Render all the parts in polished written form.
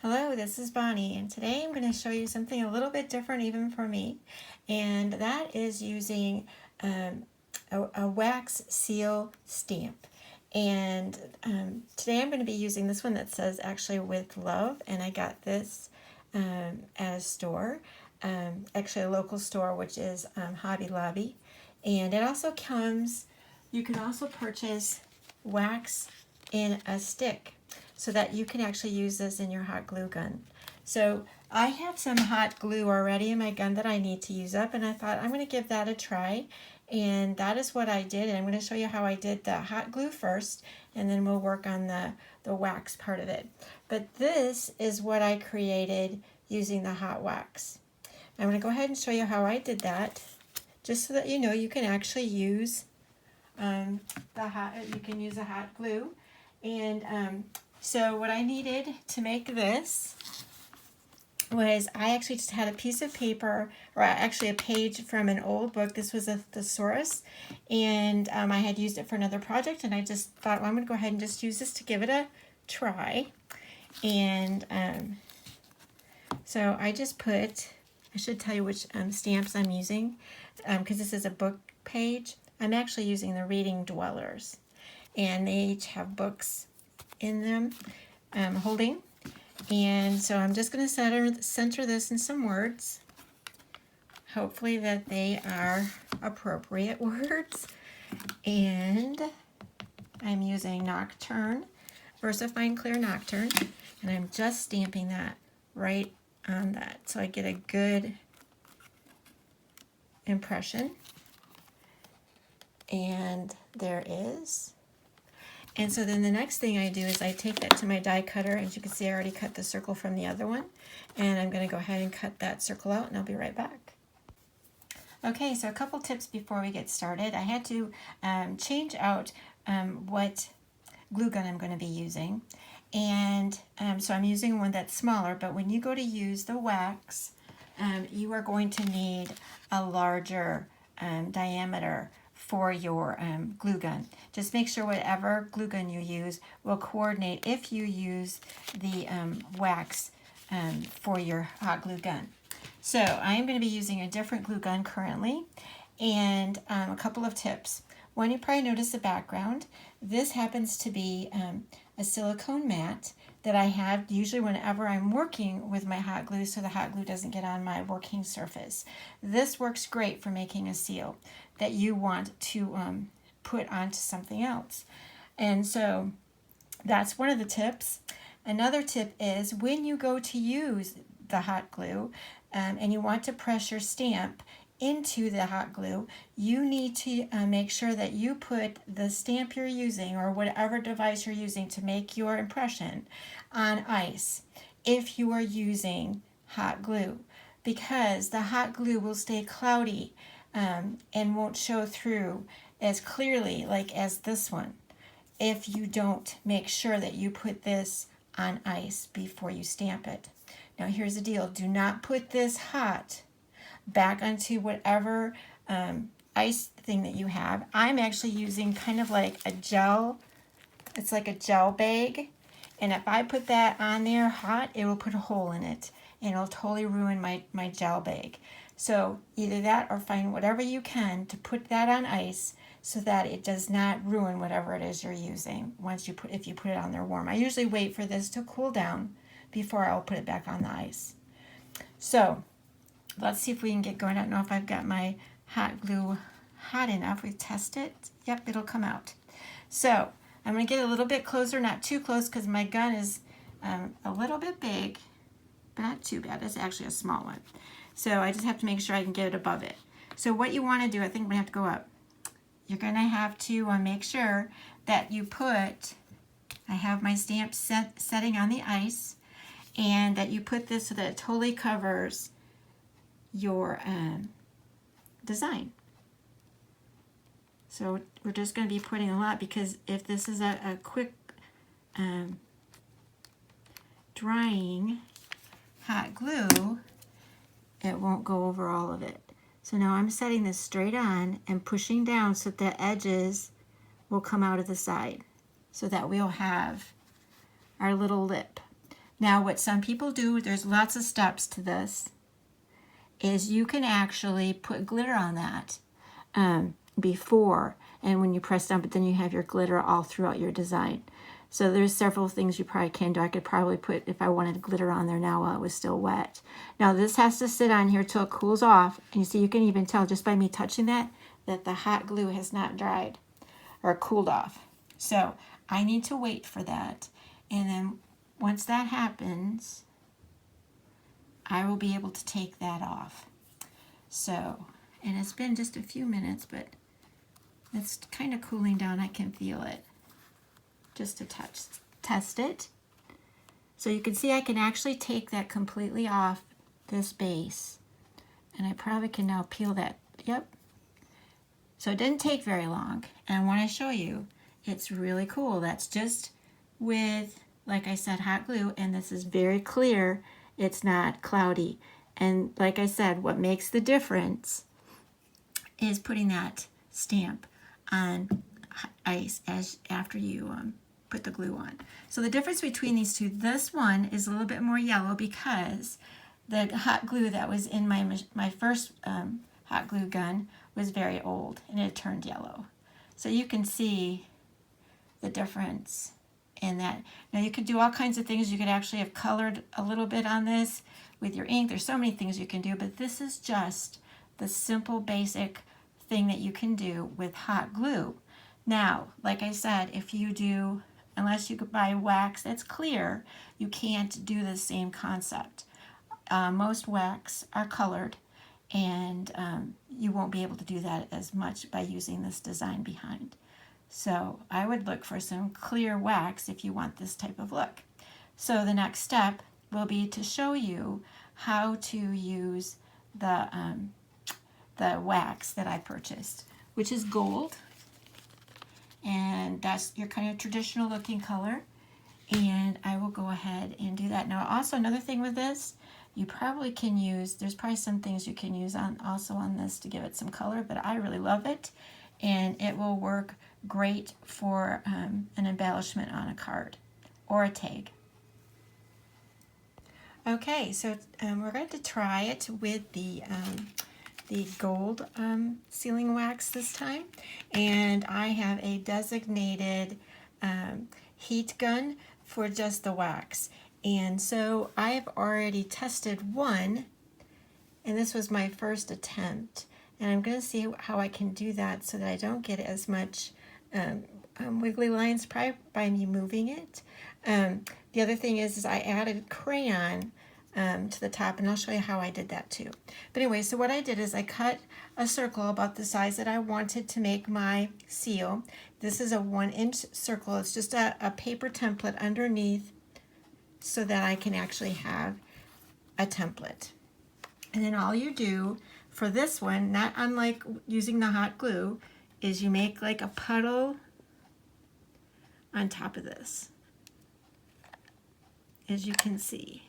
Hello, this is Bonnie, and today I'm going to show you something a little bit different even for me, and that is using a wax seal stamp. And today I'm going to be using this one that says actually with love, and I got this at a store, actually a local store, which is Hobby Lobby. And it also comes, you can also purchase wax in a stick so that you can actually use this in your hot glue gun. So I have some hot glue already in my gun that I need to use up, and I thought I'm going to give that a try. And that is what I did, and I'm going to show you how I did the hot glue first, and then we'll work on the wax part of it. But this is what I created using the hot wax. I'm going to go ahead and show you how I did that, just so that you know you can actually use you can use a hot glue. And so what I needed to make this was, I actually just had a piece of paper, or actually a page from an old book. This was a thesaurus, and I had used it for another project, and I just thought, well, I'm going to go ahead and just use this to give it a try. And so I just put, I should tell you which stamps I'm using, because this is a book page. I'm actually using the Reading Dwellers, and they each have books in them holding. And so I'm just going to center this in some words, hopefully that they are appropriate words. And I'm using Nocturne, VersaFine Clear Nocturne, and I'm just stamping that right on that so I get a good impression. And there is. And so then the next thing I do is I take that to my die cutter. As you can see, I already cut the circle from the other one. And I'm going to go ahead and cut that circle out, and I'll be right back. Okay, so a couple tips before we get started. I had to change out what glue gun I'm going to be using. And so I'm using one that's smaller, but when you go to use the wax, you are going to need a larger diameter for your glue gun. Just make sure whatever glue gun you use will coordinate if you use the wax for your hot glue gun. So I am going to be using a different glue gun currently, and a couple of tips. One, you probably notice the background. This happens to be a silicone mat that I have usually whenever I'm working with my hot glue, so the hot glue doesn't get on my working surface. This works great for making a seal that you want to put onto something else. And so that's one of the tips. Another tip is when you go to use the hot glue and you want to press your stamp into the hot glue, you need to make sure that you put the stamp you're using, or whatever device you're using to make your impression, on ice if you are using hot glue, because the hot glue will stay cloudy and won't show through as clearly like as this one if you don't make sure that you put this on ice before you stamp it. Now here's the deal, do not put this hot back onto whatever ice thing that you have. I'm actually using kind of like a gel, it's like a gel bag, and if I put that on there hot, it will put a hole in it, and it'll totally ruin my gel bag. So either that, or find whatever you can to put that on ice so that it does not ruin whatever it is you're using if you put it on there warm. I usually wait for this to cool down before I'll put it back on the ice. So let's see if we can get going. I don't know if I've got my hot glue hot enough. We test it. Yep, it'll come out. So I'm going to get a little bit closer, not too close, because my gun is a little bit big, but not too bad. It's actually a small one. So I just have to make sure I can get it above it. So what you want to do, I think I'm going to have to go up. You're going to have to make sure that you put, I have my stamp setting on the ice, and that you put this so that it totally covers your design. So we're just going to be putting a lot, because if this is a quick drying hot glue, it won't go over all of it. So now I'm setting this straight on and pushing down so that the edges will come out of the side so that we'll have our little lip. Now what some people do, there's lots of steps to this, is you can actually put glitter on that before, and when you press down, but then you have your glitter all throughout your design. So there's several things you probably can do. I could probably put, if I wanted glitter on there now while it was still wet. Now this has to sit on here till it cools off. And you see, you can even tell just by me touching that the hot glue has not dried or cooled off. So I need to wait for that. And then once that happens, I will be able to take that off. So, and it's been just a few minutes, but it's kind of cooling down. I can feel it. Just to test it. So you can see I can actually take that completely off this base. And I probably can now peel that. Yep. So it didn't take very long. And I want to show you, it's really cool. That's just with, like I said, hot glue. And this is very clear. It's not cloudy. And like I said, what makes the difference is putting that stamp on ice after you put the glue on. So the difference between these two, this one is a little bit more yellow because the hot glue that was in my first hot glue gun was very old and it turned yellow. So you can see the difference in that. Now you could do all kinds of things. You could actually have colored a little bit on this with your ink. There's so many things you can do, but this is just the simple basic thing that you can do with hot glue. Now, like I said, if you do, unless you could buy wax that's clear, you can't do the same concept. Most wax are colored, and you won't be able to do that as much by using this design behind. So I would look for some clear wax if you want this type of look. So the next step will be to show you how to use the wax that I purchased, which is gold. And that's your kind of traditional looking color. And I will go ahead and do that. Now also another thing with this, you probably can use, there's probably some things you can use also on this to give it some color, but I really love it. And it will work great for an embellishment on a card or a tag. Okay, so we're going to try it with the gold sealing wax this time, and I have a designated heat gun for just the wax. And so I've already tested one, and this was my first attempt, and I'm going to see how I can do that so that I don't get as much wiggly lines probably by me moving it. The other thing is I added crayon to the top, and I'll show you how I did that too. But anyway, so what I did is I cut a circle about the size that I wanted to make my seal. This is a 1-inch circle. It's just a paper template underneath so that I can actually have a template. And then all you do for this one, not unlike using the hot glue, is you make like a puddle on top of this, as you can see.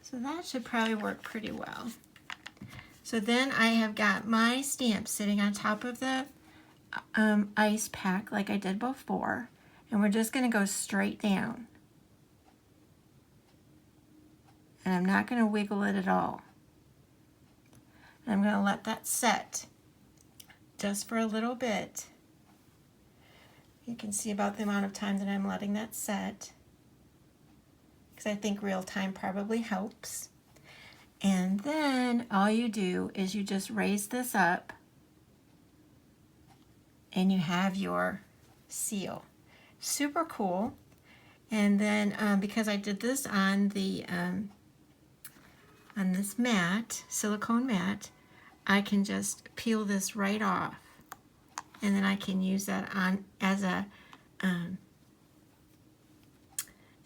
So that should probably work pretty well. So then I have got my stamp sitting on top of the ice pack like I did before, and we're just going to go straight down. And I'm not going to wiggle it at all. And I'm going to let that set just for a little bit. You can see about the amount of time that I'm letting that set, because I think real time probably helps. And then all you do is you just raise this up and you have your seal. Super cool. And then because I did this on the on this mat, silicone mat, I can just peel this right off, and then I can use that on as a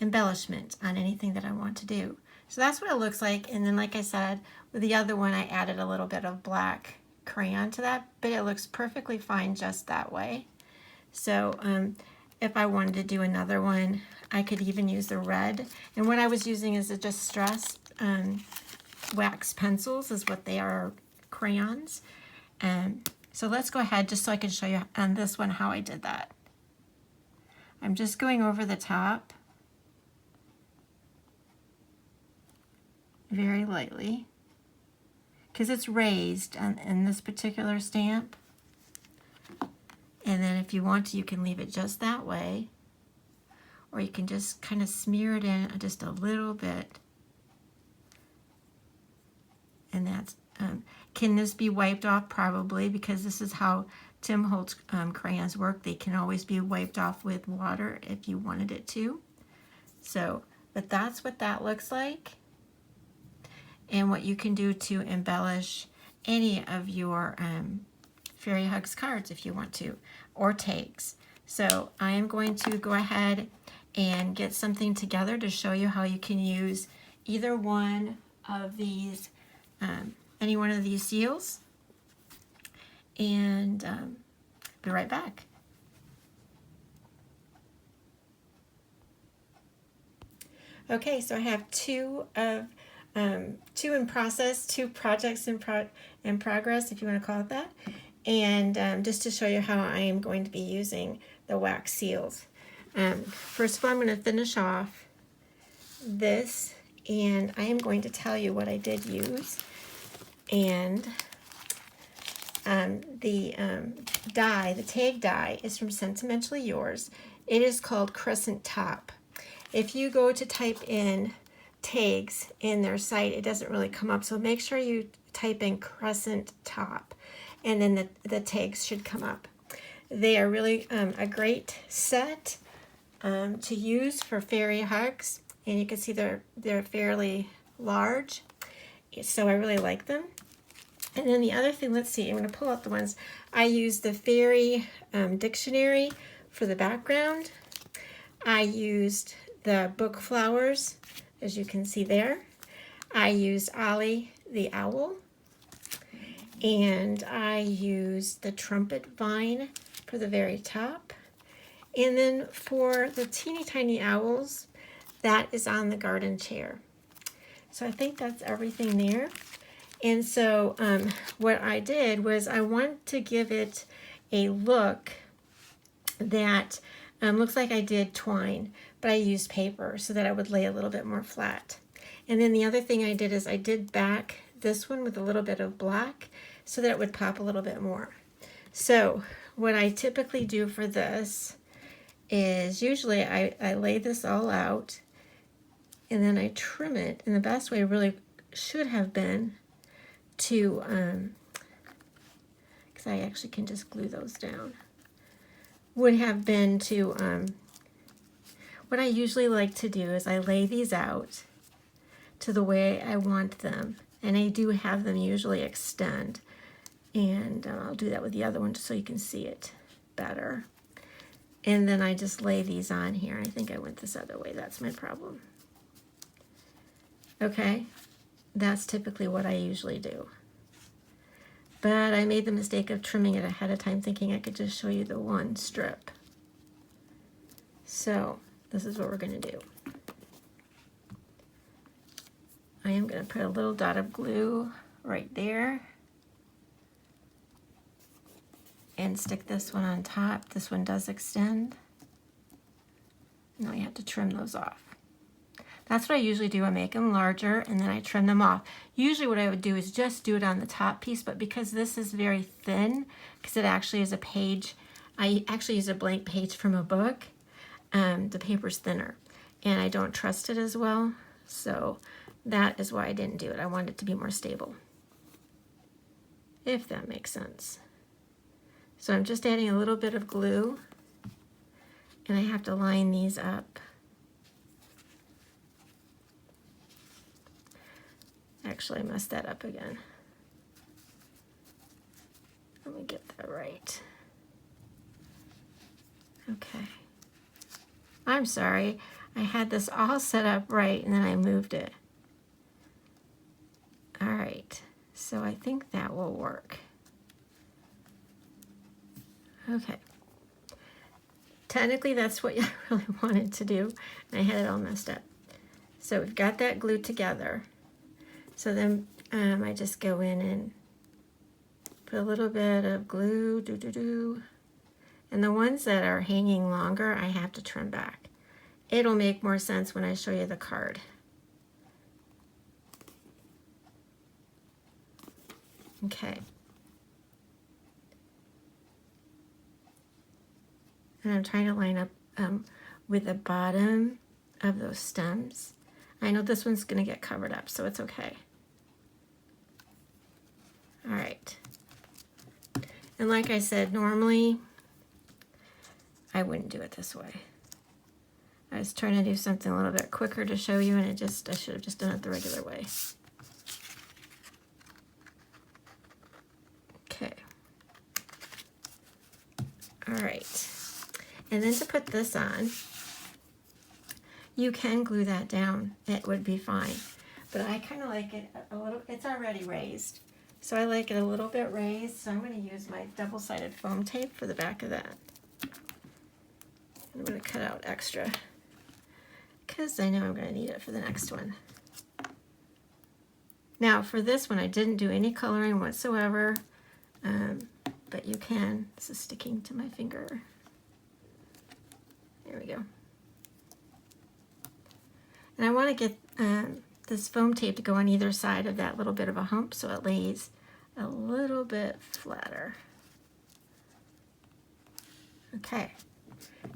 embellishment on anything that I want to do. So that's what it looks like. And then like I said, with the other one I added a little bit of black crayon to that, but it looks perfectly fine just that way. So if I wanted to do another one, I could even use the red. And what I was using is a distressed wax pencils is what they are, crayons. So let's go ahead just so I can show you on this one how I did that. I'm just going over the top very lightly because it's raised in this particular stamp. And then if you want to, you can leave it just that way, or you can just kind of smear it in just a little bit. And that's, can this be wiped off? Probably, because this is how Tim Holtz crayons work. They can always be wiped off with water if you wanted it to. So, but that's what that looks like. And what you can do to embellish any of your Fairy Hugs cards if you want to, or tags. So I am going to go ahead and get something together to show you how you can use either one of these, any one of these seals, and be right back. Okay, so I have two in process, two projects in progress, if you want to call it that. And just to show you how I am going to be using the wax seals. First of all, I'm going to finish off this, and I am going to tell you what I did use. And the die, the tag die, is from Sentimentally Yours. It is called Crescent Top. If you go to type in tags in their site, it doesn't really come up, so make sure you type in Crescent Top, and then the tags should come up. They are really a great set to use for fairy hugs, and you can see they're fairly large, so I really like them. And then the other thing, let's see, I'm going to pull out the ones. I used the Fairy Dictionary for the background. I used the book flowers, as you can see there. I used Ollie the owl. And I used the Trumpet vine for the very top. And then for the teeny tiny owls, that is on the garden chair. So I think that's everything there. And so what I did was I wanted to give it a look that looks like I did twine, but I used paper so that I would lay a little bit more flat. And then the other thing I did is I did back this one with a little bit of black so that it would pop a little bit more. So what I typically do for this is usually I lay this all out and then I trim it. And the best way really should have been to, because I actually can just glue those down, would have been to, what I usually like to do is I lay these out to the way I want them. And I do have them usually extend. And I'll do that with the other one just so you can see it better. And then I just lay these on here. I think I went this other way. That's my problem. Okay, that's typically what I usually do. But I made the mistake of trimming it ahead of time, thinking I could just show you the one strip. So this is what we're going to do. I am going to put a little dot of glue right there and stick this one on top. This one does extend. Now you have to trim those off. That's what I usually do. I make them larger and then I trim them off. Usually what I would do is just do it on the top piece, but because this is very thin, because it actually is a page, I actually use a blank page from a book, the paper's thinner and I don't trust it as well. So that is why I didn't do it. I wanted it to be more stable, if that makes sense. So I'm just adding a little bit of glue and I have to line these up. Actually, I messed that up again. Let me get that right. Okay. I'm sorry. I had this all set up right and then I moved it. All right. So I think that will work. Okay. Technically, that's what I really wanted to do. And I had it all messed up. So we've got that glued together. So then I just go in and put a little bit of glue, and the ones that are hanging longer, I have to trim back. It'll make more sense when I show you the card. Okay. And I'm trying to line up with the bottom of those stems. I know this one's going to get covered up, so it's okay. All right. And like I said, normally I wouldn't do it this way. I was trying to do something a little bit quicker to show you, and I should have just done it the regular way. Okay. All right. And then to put this on, you can glue that down. It would be fine. But I kind of like it a little, it's already raised. So I like it a little bit raised, so I'm going to use my double-sided foam tape for the back of that. I'm going to cut out extra because I know I'm going to need it for the next one. Now for this one, I didn't do any coloring whatsoever, but you can. This is sticking to my finger. There we go. And I want to get this foam tape to go on either side of that little bit of a hump so it lays a little bit flatter. Okay.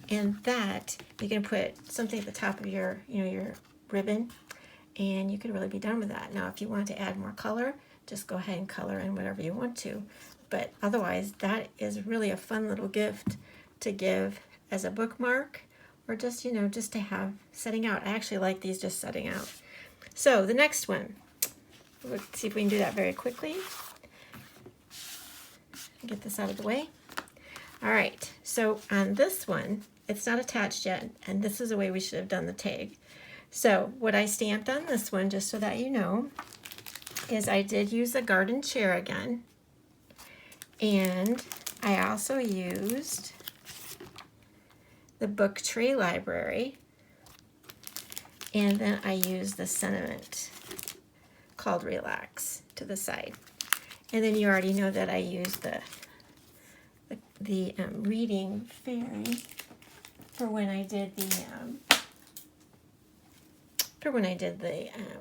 And that, you can put something at the top of your, your ribbon, and you could really be done with that. Now, if you want to add more color, just go ahead and color in whatever you want to. But otherwise, that is really a fun little gift to give as a bookmark, or just, just to have setting out. I actually like these just setting out. So the next one, let's see if we can do that very quickly. Get this out of the way. All right, so on this one, it's not attached yet, and this is the way we should have done the tag. So what I stamped on this one, just so that you know, is I did use a garden chair again, and I also used the book tray library, and then I used the sentiment called Relax to the side. And then you already know that I used the reading fairy for when I did the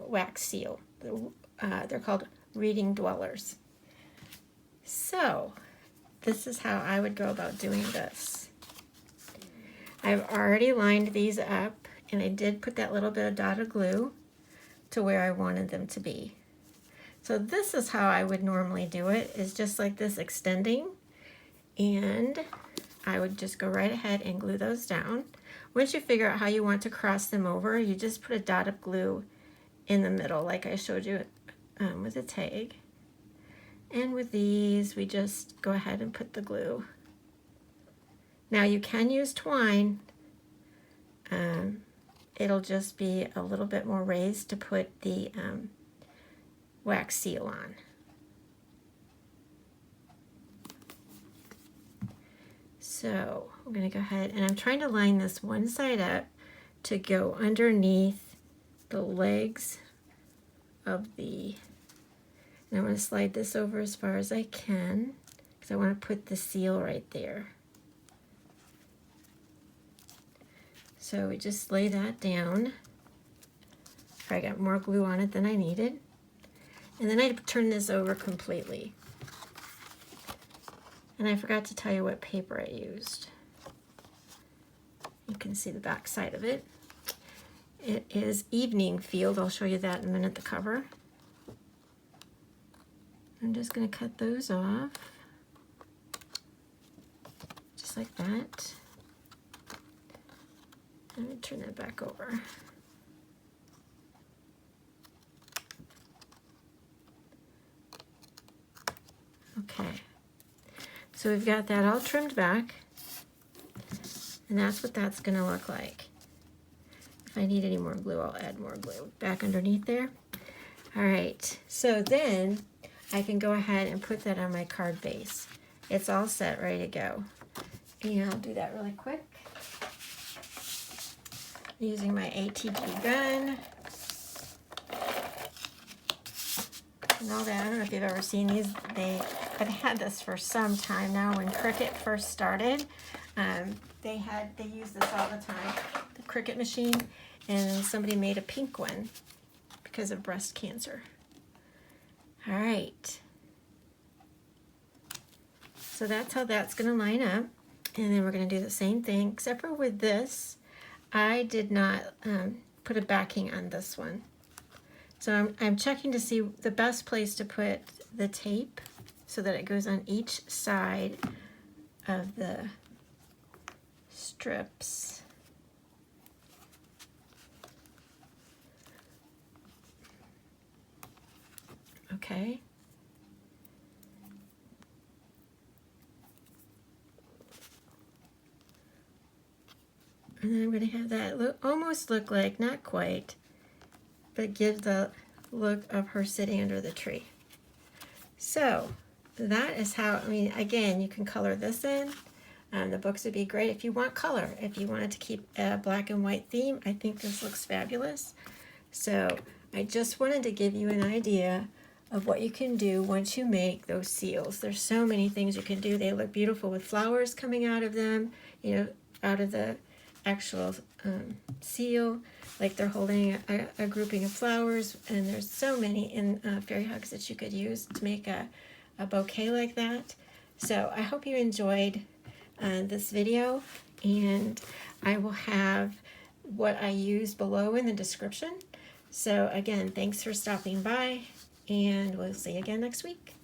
wax seal. They're called reading dwellers. So this is how I would go about doing this. I've already lined these up, and I did put that little bit of dotted glue to where I wanted them to be. So this is how I would normally do it, is just like this, extending, and I would just go right ahead and glue those down. Once you figure out how you want to cross them over, you just put a dot of glue in the middle like I showed you with the tag. And with these, we just go ahead and put the glue. Now you can use twine. It'll just be a little bit more raised to put the wax seal on. So we're going to go ahead, and I'm trying to line this one side up to go underneath the legs of the, and I'm going to slide this over as far as I can because I want to put the seal right there. So we just lay that down. I got more glue on it than I needed. And then I turn this over completely. And I forgot to tell you what paper I used. You can see the back side of it. It is EveningField. I'll show you that in a minute, the cover. I'm just going to cut those off. Just like that. Let me turn that back over. Okay, so we've got that all trimmed back, and that's what that's going to look like. If I need any more glue, I'll add more glue back underneath there. All right, so then I can go ahead and put that on my card base. It's all set, ready to go. And I'll do that really quick. Using my ATG gun. and all that. I don't know if you've ever seen these. I've had this for some time now. When Cricut first started, they used this all the time, the Cricut machine, and somebody made a pink one because of breast cancer. All right. So that's how that's going to line up. And then we're going to do the same thing, except for with this, I did not put a backing on this one. So I'm checking to see the best place to put the tape so that it goes on each side of the strips. Okay. And then I'm going to have that almost look like, not quite, but give the look of her sitting under the tree. So that is how, I mean, again, you can color this in. The books would be great if you want color. If you wanted to keep a black and white theme, I think this looks fabulous. So I just wanted to give you an idea of what you can do once you make those seals. There's so many things you can do. They look beautiful with flowers coming out of them, you know, out of the actual seal, like they're holding a grouping of flowers, and there's so many in fairy hugs that you could use to make a bouquet like that. So I hope you enjoyed this video, and I will have what I used below in the description. So again, thanks for stopping by, and we'll see you again next week.